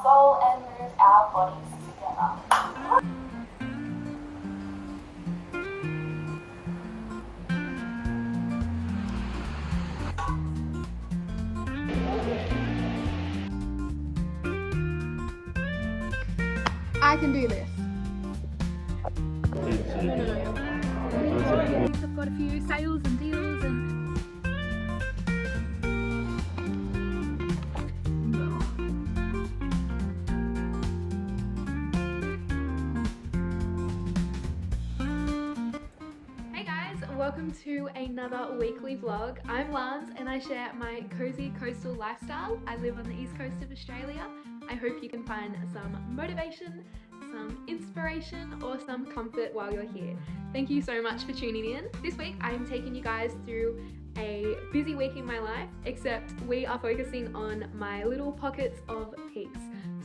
soul and move our bodies together. I can do this. No. I've got a few sales and deals and... Hey guys, welcome to another weekly vlog. I'm Larnz and I share my cozy coastal lifestyle. I live on the east coast of Australia. I hope you can find some motivation, some inspiration, or some comfort while you're here. Thank you so much for tuning in. This week I'm taking you guys through a busy week in my life, except we are focusing on my little pockets of peace.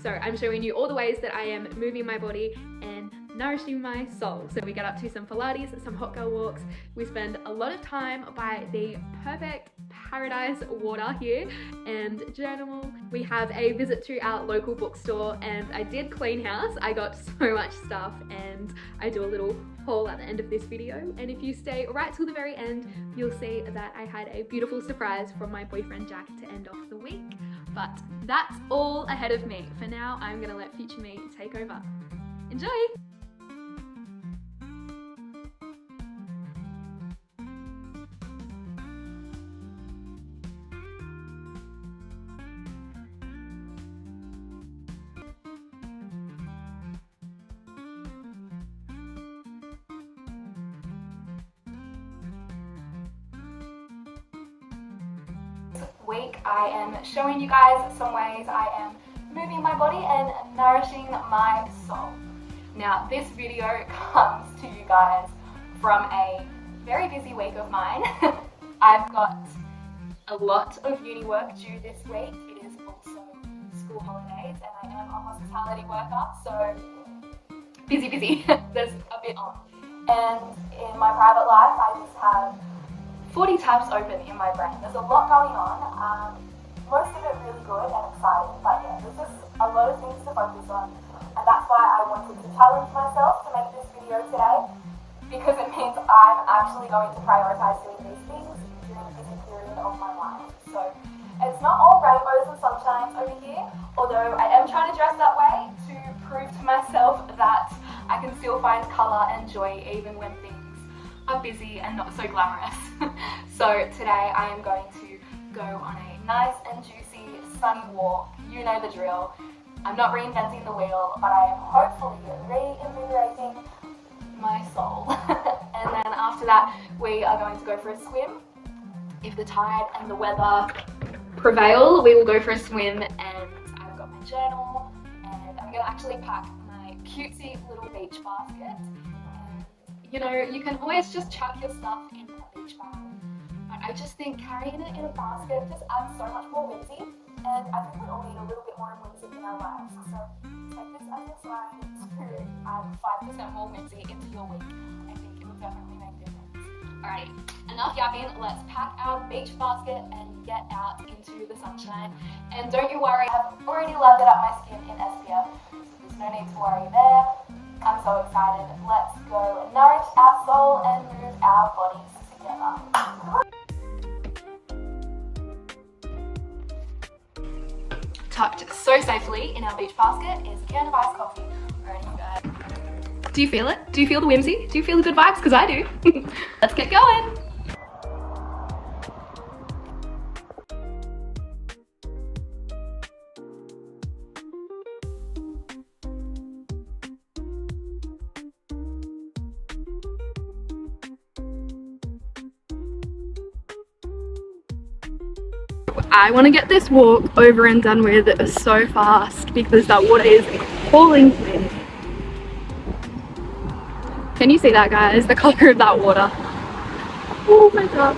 So I'm showing you all the ways that I am moving my body and nourishing my soul. So we get up to some Pilates, some hot girl walks. We spend a lot of time by the perfect paradise water here and journal. We have a visit to our local bookstore and I did clean house. I got so much stuff and I do a little haul at the end of this video. And if you stay right till the very end, you'll see that I had a beautiful surprise from my boyfriend Jack to end off the week. But that's all ahead of me. For now, I'm gonna let future me take over. Enjoy! Week I am showing you guys some ways I am moving my body and nourishing my soul. Now this video comes to you guys from a very busy week of mine. I've got a lot of uni work due this week. It is also school holidays and I am a hospitality worker, so busy. There's a bit on. And in my private life I just have 40 tabs open in my brain. There's a lot going on, most of it really good and exciting, but yeah, there's just a lot of things to focus on, and that's why I wanted to challenge myself to make this video today, because it means I'm actually going to prioritise doing these things during a busy period of my life. So it's not all rainbows and sunshines over here, although I am trying to dress that way to prove to myself that I can still find colour and joy even when things are busy and not so glamorous. So today I am going to go on a nice and juicy sunny walk. You know the drill. I'm not reinventing the wheel, but I am hopefully reinvigorating my soul. And then after that we are going to go for a swim. If the tide and the weather prevail, we will go for a swim, and I've got my journal and I'm going to actually pack my cutesy little beach basket. You know, you can always just chuck your stuff in a beach bag, but I just think carrying it in a basket just adds so much more whimsy, and I think we all need a little bit more whimsy in our lives. So take this as a sign to add 5% more whimsy into your week. I think it will definitely make a difference. Alrighty, enough yapping, let's pack our beach basket and get out into the sunshine. And don't you worry, I've already lathered up my skin in SPF, so there's no need to worry there. I'm so excited. Let's go and nourish our soul and move our bodies together. Tucked so safely in our beach basket is a can of iced coffee. Alright, you guys. Do you feel it? Do you feel the whimsy? Do you feel the good vibes? Because I do. Let's get going. I want to get this walk over and done with so fast because that water is calling to me. Can you see that, guys? The colour of that water. Oh my god.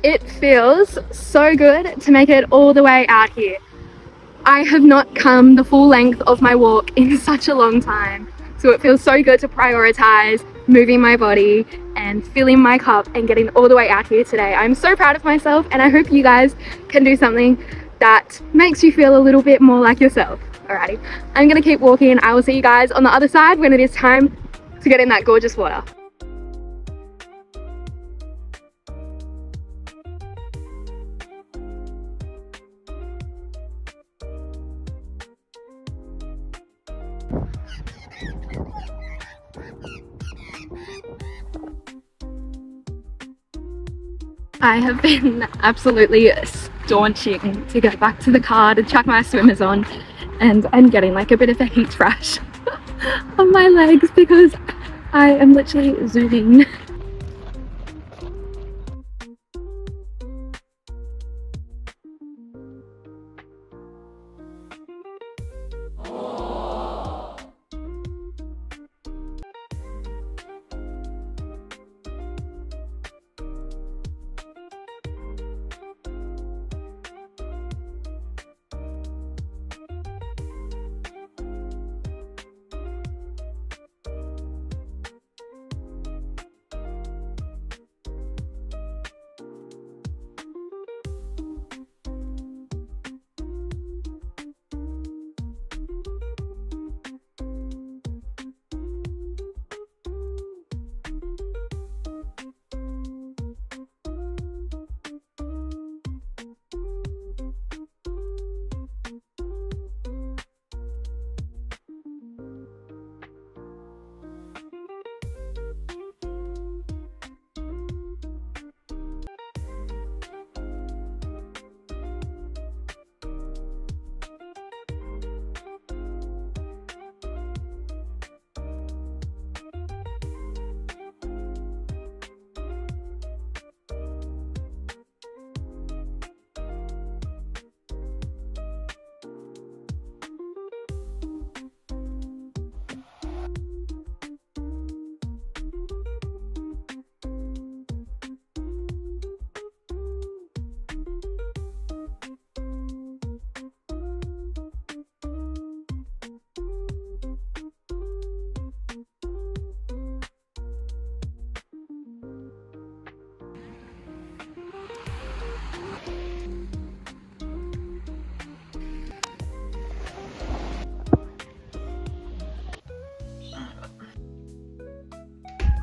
It feels so good to make it all the way out here. I have not come the full length of my walk in such a long time. So it feels so good to prioritize moving my body and filling my cup and getting all the way out here today. I'm so proud of myself, and I hope you guys can do something that makes you feel a little bit more like yourself. Alrighty, I'm gonna keep walking. I will see you guys on the other side when it is time to get in that gorgeous water. I have been absolutely staunching to get back to the car to chuck my swimmers on, and I'm getting like a bit of a heat rash on my legs because I am literally zooming.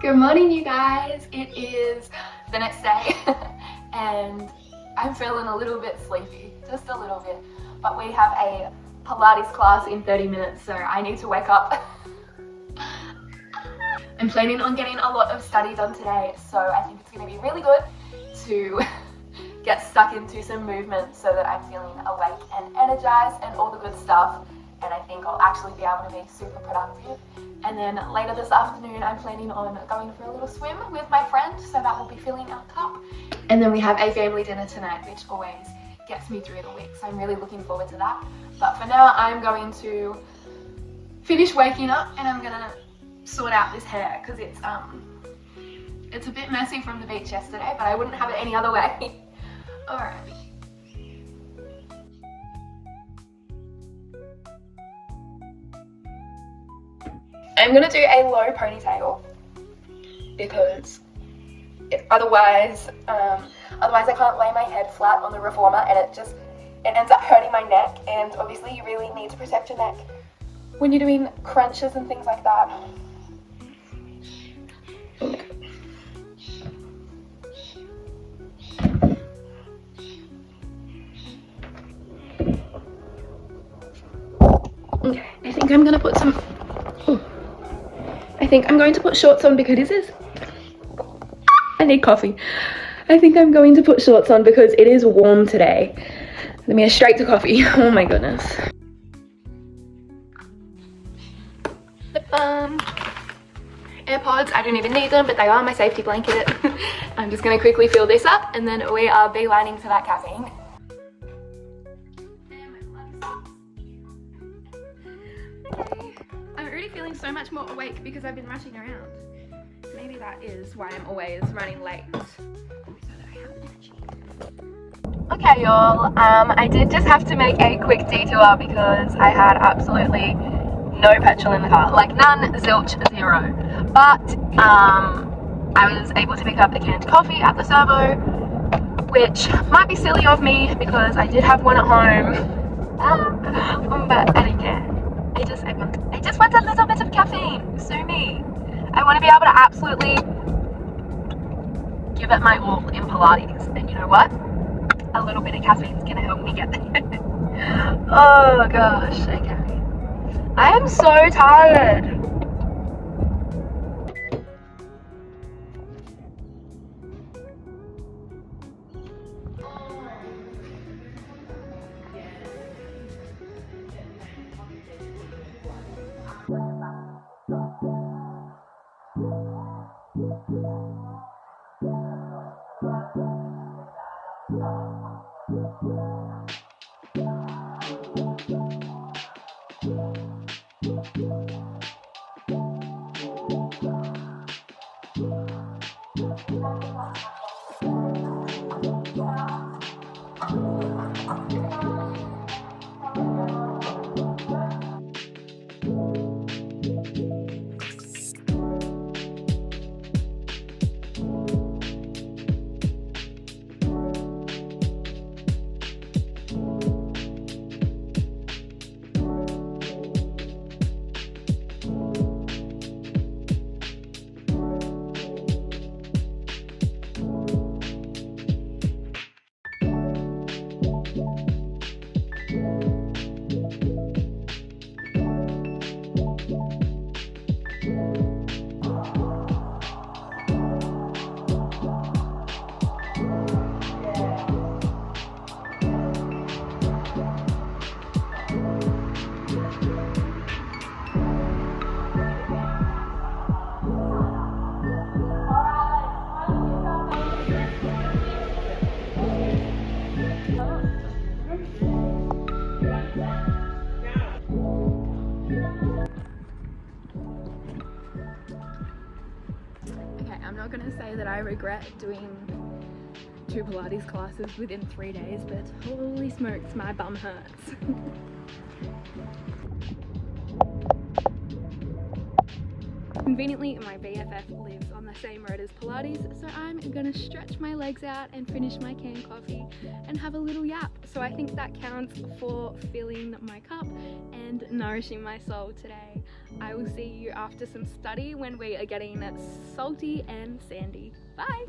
Good morning, you guys. It is the next day and I'm feeling a little bit sleepy, just a little bit, but we have a Pilates class in 30 minutes, so I need to wake up. I'm planning on getting a lot of study done today, so I think it's going to be really good to get stuck into some movement so that I'm feeling awake and energized and all the good stuff, and I think I'll actually be able to be super productive. And then later this afternoon I'm planning on going for a little swim with my friend, so that will be filling our cup. And then we have a family dinner tonight, which always gets me through the week, so I'm really looking forward to that. But for now I'm going to finish waking up and I'm gonna sort out this hair because it's a bit messy from the beach yesterday, but I wouldn't have it any other way. Alright. I'm gonna do a low ponytail because otherwise I can't lay my head flat on the reformer and it ends up hurting my neck, and obviously you really need to protect your neck when you're doing crunches and things like that. Okay, I think I'm gonna put some. I think I'm going to put shorts on because I need coffee. I think I'm going to put shorts on because it is warm today. Let me go straight to coffee. Oh my goodness. Lip balm. AirPods, I don't even need them, but they are my safety blanket. I'm just gonna quickly fill this up and then we are beelining to that caffeine. I'm already feeling so much more awake because I've been rushing around. maybe that is why I'm always running late, so that I have energy. Okay y'all, I did just have to make a quick detour because I had absolutely no petrol in the car, like none, zilch, zero. But I was able to pick up a canned coffee at the servo, which might be silly of me because I did have one at home, but I didn't care. I just want a little bit of caffeine, sue me. I want to be able to absolutely give it my all in Pilates, and you know what? A little bit of caffeine is going to help me get there. Oh gosh, okay. I am so tired. Okay, I'm not gonna say that I regret doing 2 Pilates classes within 3 days, but holy smokes, my bum hurts. Conveniently, my BFF lives on the same road as Pilates, so I'm gonna stretch my legs out and finish my canned coffee and have a little yap. So I think that counts for filling my cup and nourishing my soul today. I will see you after some study when we are getting salty and sandy. Bye!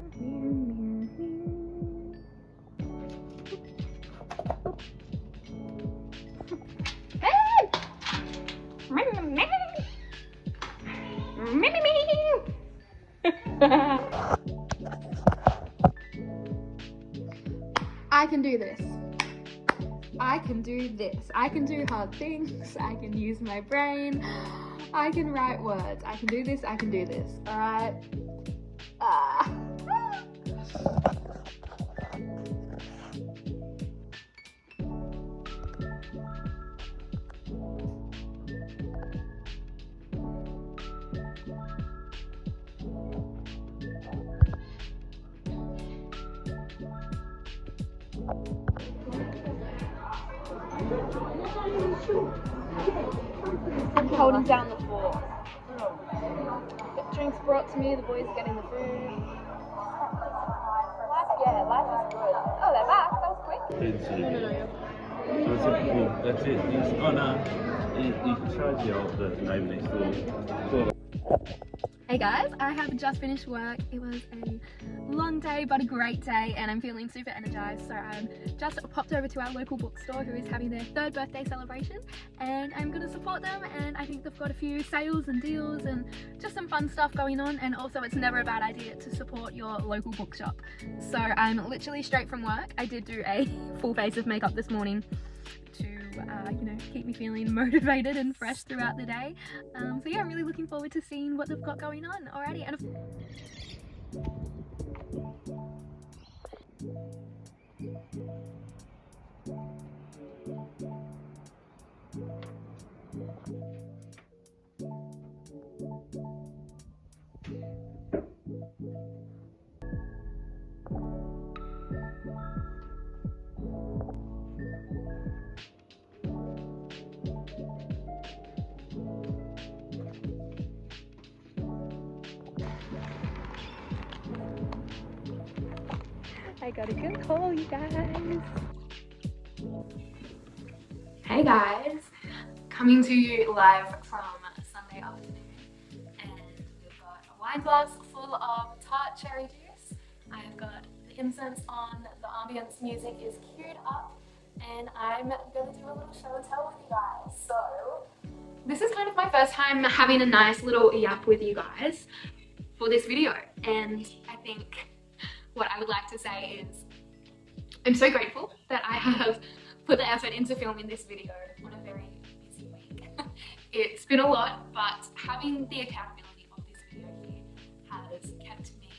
I can do this. I can do this. I can do hard things. I can use my brain. I can write words. I can do this. I can do this. All right. I'm holding down the fort. Drinks brought to me, the boys are getting the food. Life is good. Oh, they're back, that was quick. That's it. It's on you charge you off the name next door. Hey guys, I have just finished work. It was a long day but a great day and I'm feeling super energized, so I'm just popped over to our local bookstore who is having their 3rd birthday celebration, and I'm gonna support them, and I think they've got a few sales and deals and just some fun stuff going on, and also it's never a bad idea to support your local bookshop. So I'm literally straight from work. I did do a full face of makeup this morning to you know, keep me feeling motivated and fresh throughout the day. So yeah, I'm really looking forward to seeing what they've got going on already. And I got a good haul, you guys. Hey guys, coming to you live from Sunday afternoon, and we've got a wine glass full of tart cherry juice. I've got the incense on, the ambience music is queued up, and I'm gonna do a little show and tell with you guys. So this is kind of my first time having a nice little yap with you guys for this video, and I think what I would like to say is I'm so grateful that I have put the effort into filming this video on a very busy week. It's been a lot, but having the accountability of this video here has kept me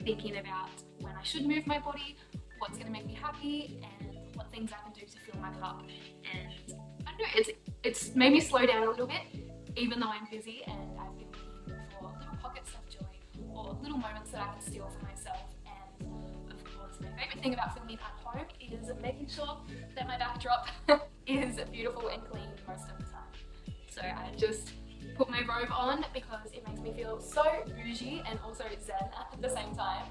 thinking about when I should move my body, what's going to make me happy, and what things I can do to fill my cup. And I don't know, it's made me slow down a little bit, even though I'm busy, and I've been looking for little pockets of joy or little moments that I can steal for myself. And of course, my favourite thing about filming at home is making sure that my backdrop is beautiful and clean most of the time. So I just put my robe on because it makes me feel so bougie and also zen at the same time.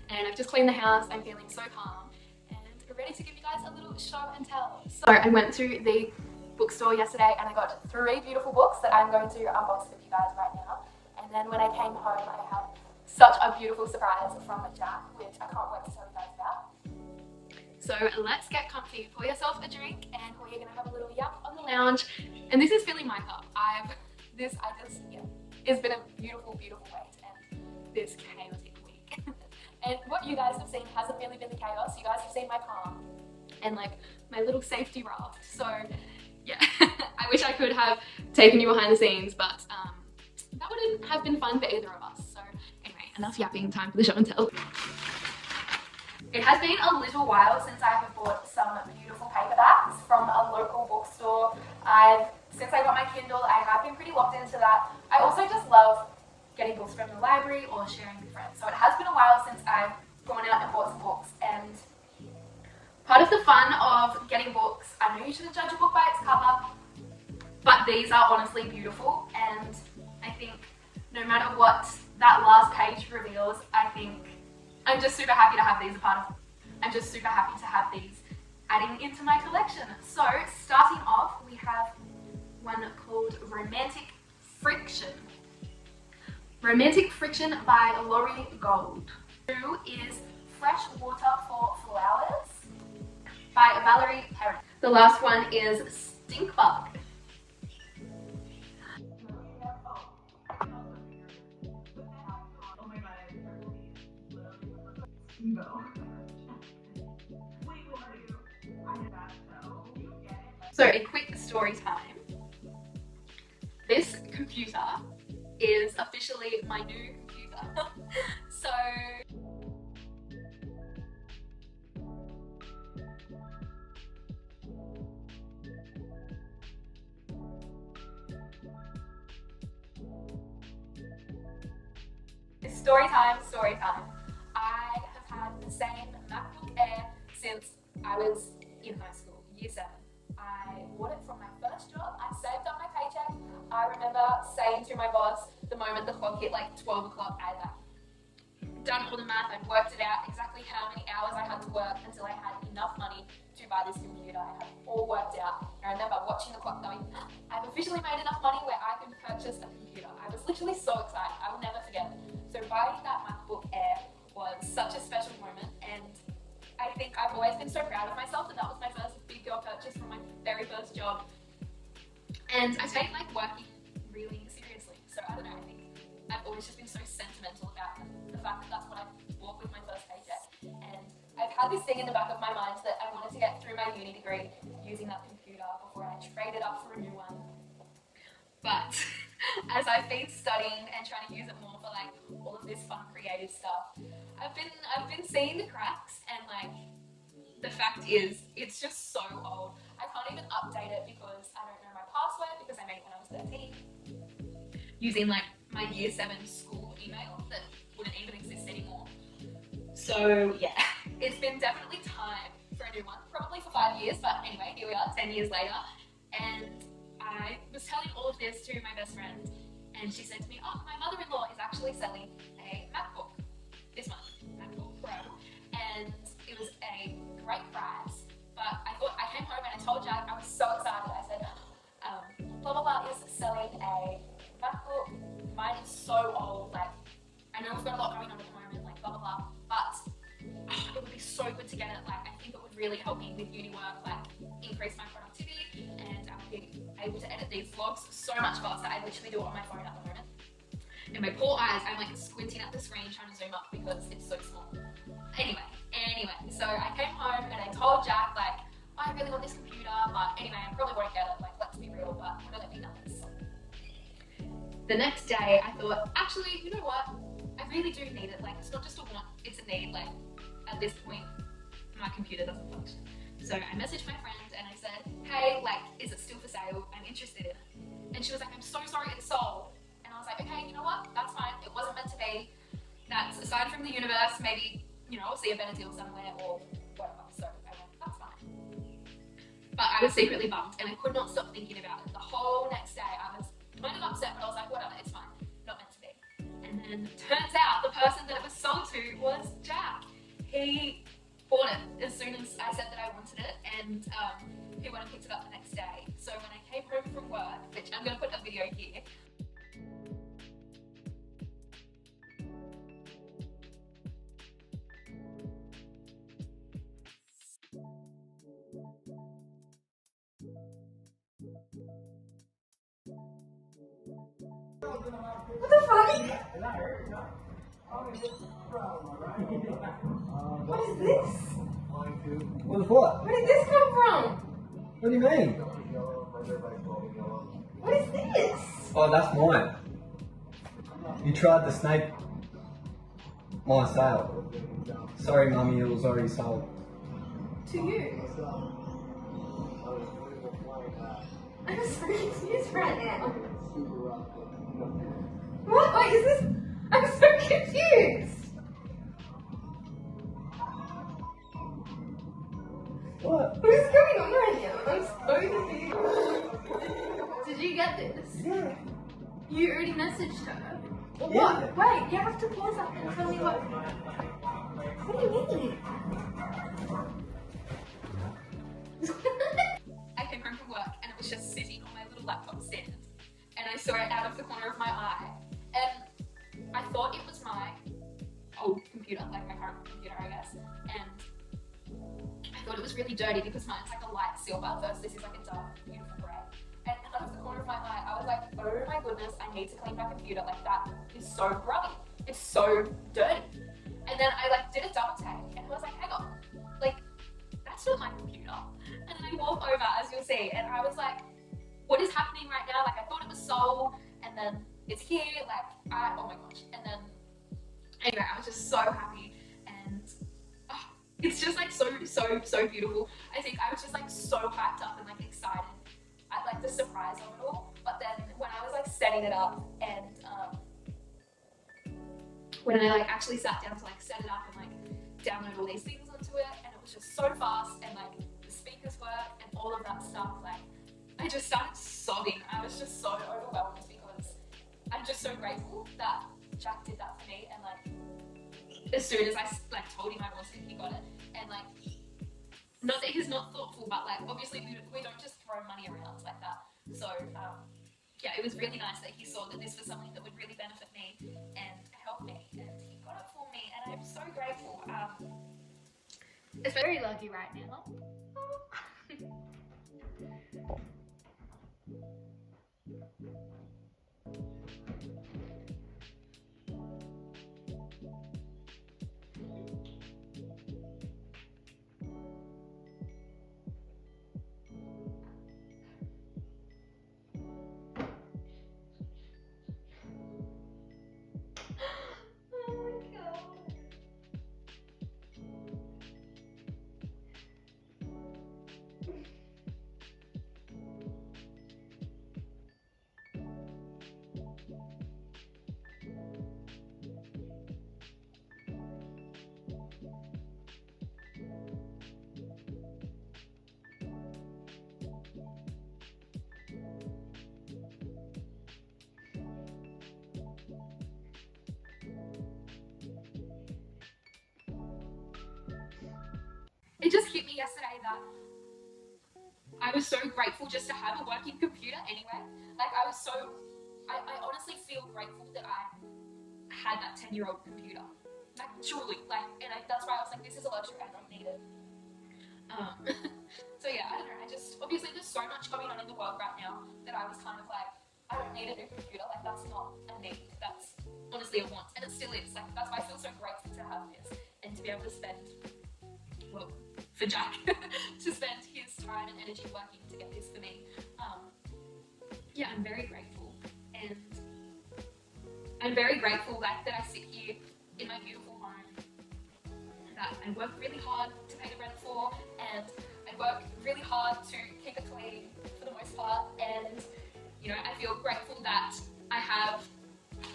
And I've just cleaned the house, I'm feeling so calm and ready to give you guys a little show and tell. So I went to the bookstore yesterday and I got 3 beautiful books that I'm going to unbox with you guys right now. And then when I came home, I had such a beautiful surprise from Jack, which I can't wait to tell you guys about. So let's get comfy, pour yourself a drink, and we're gonna have a little yap on the lounge. And this is filling my cup. It's been a beautiful, beautiful wait and this chaotic week. And what you guys have seen hasn't really been the chaos. You guys have seen my calm and like my little safety raft. So yeah, I wish I could have taken you behind the scenes, but that wouldn't have been fun for either of us. So anyway, enough yapping, time for the show and tell. It has been a little while since I have bought some beautiful paperbacks from a local bookstore. Since I got my Kindle, I have been pretty locked into that. I also just love getting books from the library or sharing with friends. So it has been a while since I've gone out and bought some books, and part of the fun of getting books, I know you shouldn't judge a book by its cover, but these are honestly beautiful, and I think no matter what that last page reveals, I think I'm just super happy to have these a part of. I'm just super happy to have these adding into my collection. So starting off, we have one called Romantic Friction. Romantic Friction by Laurie Gold. 2 is Fresh Water for Flowers by Valerie Perrin. The last one is Stink Bug. So a quick story time. This computer is officially my new computer. So story time. I have had the same MacBook Air since I was in high school, year 7. I bought it from my first job. I saved up my paycheck. I remember saying to my boss the moment the clock hit like 12 o'clock, I had done all the math and worked it out exactly how many hours I had to work until I had enough money to buy this computer. I had it all worked out. And I remember watching the clock going, I've officially made enough money where I can purchase a computer. I was literally so excited. I will never forget it. So buying that MacBook Air was such a special moment, and I think I've always been so proud of myself that that was my first big girl purchase from my very first job. And I take like working really seriously. So I don't know, I think I've always just been so sentimental about the fact that that's what I bought with my first paycheck. And I've had this thing in the back of my mind that I wanted to get through my uni degree using that computer before I traded up for a new one. But as I've been studying and trying to use it more for like all of this fun creative stuff, I've been seeing the cracks, and like the fact is it's just so old. I can't even update it because I don't know my password because I made it when I was 13 using like my year 7 school email that wouldn't even exist anymore. So yeah, it's been definitely time for a new one, probably for 5 years, but anyway, here we are 10 years later. And I was telling all of this to my best friend, and she said to me, oh, my mother-in-law is actually selling a MacBook this month, MacBook Pro, and get it. Like, I think it would really help me with uni work, like increase my productivity, and I would be able to edit these vlogs so much faster. I literally do it on my phone at the moment. And my poor eyes, I'm like squinting at the screen trying to zoom up because it's so small. Anyway, so I came home and I told Jack, like, I really want this computer, but anyway, I probably won't get it, like, let's be real, but I'm gonna let me know this. The next day, I thought, actually, you know what? I really do need it. Like, it's not just a want, it's a need. Like, at this point, my computer doesn't function. So I messaged my friend and I said, hey, like, is it still for sale? I'm interested in it. And she was like, I'm so sorry it's sold. And I was like, okay, you know what? That's fine. It wasn't meant to be. That's a sign from the universe. Maybe, you know, I'll see a better deal somewhere or whatever. So I went, that's fine. But I was secretly bummed and I could not stop thinking about it. The whole next day I was kind of upset, but I was like, whatever, it's fine. Not meant to be. And then turns out the person that it was sold to was Jack. He bought it as soon as I said that I wanted it, and he went and picked it up the next day. So when I came home from work, which I'm going to put a video here, what the fuck? What is this? What is what? Where did this come from? What do you mean? What is this? Oh, that's mine. You tried the snake my sale. Sorry, mummy, it was already sold. To you? I'm so confused right now. What? Wait, is this? I'm so confused. What? What is going on right now? I'm so confused. Did you get this? Yeah. You already messaged her. Yeah. What? Wait, you have to pause up and tell me what. What do you mean? I came home from work and it was just sitting on my little laptop stand. And I saw it out of the corner of my eye. And I thought it was my old computer, like my current computer, I guess. And I thought it was really dirty because mine's like a light silver versus this is like a dark, beautiful grey. And out of the corner of my eye, I was like, oh my goodness, I need to clean my computer. Like, that is so grubby. It's so dirty. And then I like did a double take and I was like, hang on, like, that's not my computer. And then I walk over, as you'll see, and I was like, what is happening right now? Like, I thought it was sold, and then it's here, like, oh my gosh. And then, anyway, I was just so happy, and it's just like so beautiful. I think I was just like so hyped up and like excited at like the surprise of it all. But then when I was like setting it up and when I like actually sat down to like set it up and like download all these things onto it, and it was just so fast, and like the speakers work and all of that stuff, like I just started sobbing. I was just so overwhelmed because I'm just so grateful that Jack did that for me. And like as soon as I like told him I wanted it, he got it. And like, not that he's not thoughtful, but like obviously we don't just throw money around like that. So yeah, it was really nice that he saw that this was something that would really benefit me and help me, and he got it for me, and I'm so grateful. It's very lucky right now. It just hit me yesterday that I was so grateful just to have a working computer anyway. Like I honestly feel grateful that I had that 10-year-old computer. like truly, like, and that's why I was like, this is a luxury, I don't need it. So yeah, I don't know, I just, obviously there's so much going on in the world right now that I was kind of like, I don't need a new computer, like that's not a need, that's honestly a want, and it still is, like that's why I feel so grateful to have this, and to be able to spend, well, for Jack, to spend his time and energy working to get this for me. Yeah, I'm very grateful, and I'm very grateful like that I sit here in my beautiful home, that I work really hard to pay the rent for, and I work really hard to keep it clean for the most part, and you know, I feel grateful that I have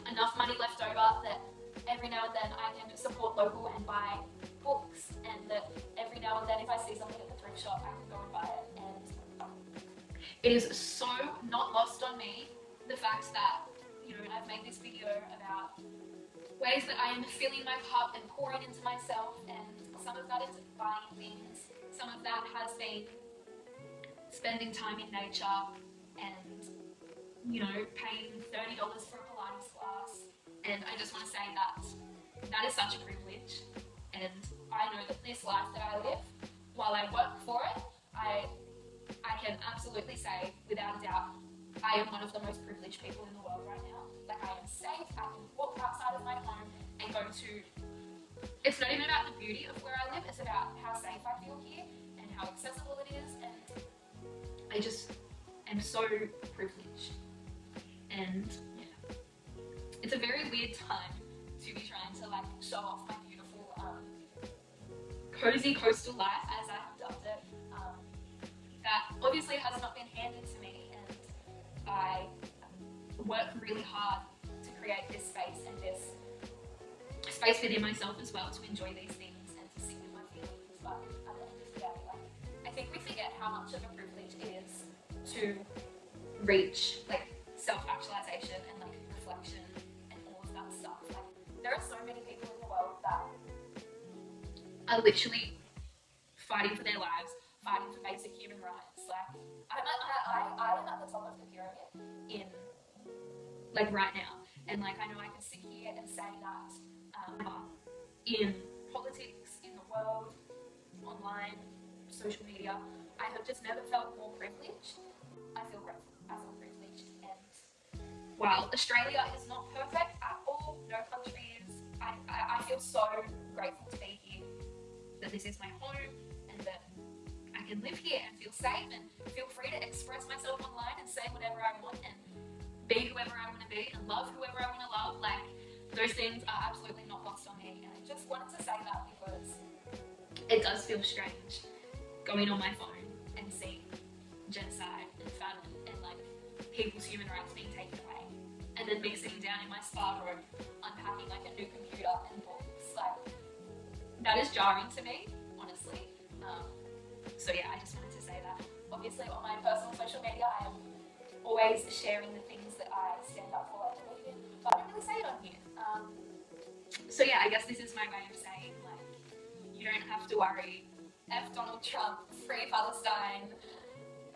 enough money left over that every now and then I can support local and buy books, and that every now and then if I see something at the thrift shop I can go and buy it. And it is so not lost on me the fact that, you know, I've made this video about ways that I am filling my cup and pouring into myself, and some of that is buying things, some of that has been spending time in nature and, you know, paying $30 for a Pilates class. And I just want to say that that is such a privilege, and I know that this life that I live, while I work for it, I can absolutely say without a doubt I am one of the most privileged people in the world right now. Like, I am safe, I can walk outside of my home and go to, it's not even about the beauty of where I live, it's about how safe I feel here and how accessible it is, and I just am so privileged. And yeah, it's a very weird time to be trying to like show off my beautiful cozy coastal life as I have dubbed it. That obviously has not been handed to me, and I work really hard to create this space and this space within myself as well to enjoy these things and to sit with my feelings. But at the end of the day, like, I think we forget how much of a privilege it is to reach like self-actualization and like reflection and all of that stuff. Like, there are so many people in the world that are literally fighting for their lives, fighting for basic human rights. Like, I am at the top of the pyramid in, like, right now. And, like, I know I can sit here and say that in politics, in the world, online, social media, I have just never felt more privileged. I feel grateful. I feel privileged. And while Australia is not perfect at all, no country is, I feel so grateful to be here, that this is my home, and that I can live here and feel safe and feel free to express myself online and say whatever I want and be whoever I want to be and love whoever I want to love. Like, those things are absolutely not lost on me, and I just wanted to say that because it does feel strange going on my phone and seeing genocide and famine and like people's human rights being taken away, and then me sitting down in my spa room unpacking like a new computer and books. Like, that is jarring to me, honestly. So yeah, I just wanted to say that. Obviously on my personal social media I am always sharing the things that I stand up for and believe in, but I don't really say it on here. So yeah, I guess this is my way of saying, like, you don't have to worry. F Donald Trump, free Palestine,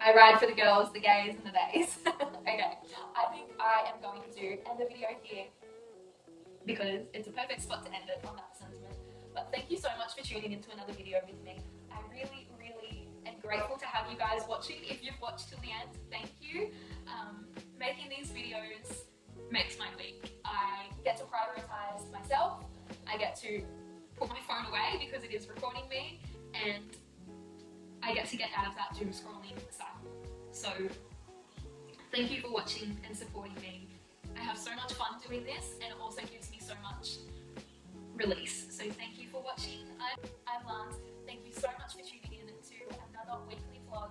I ride for the girls, the gays and the bays. Okay, I think I am going to end the video here because it's a perfect spot to end it on that sentiment. But thank you so much for tuning into another video with me. I really, really am grateful to have you guys watching. If you've watched till the end, thank you. Making these videos makes my week. I get to prioritise myself. I get to put my phone away because it is recording me, and I get to get out of that doom scrolling cycle. So thank you for watching and supporting me. I have so much fun doing this, and it also gives me so much release. So thank you for watching. I'm Larnz. Thank you so much for tuning in to another weekly vlog.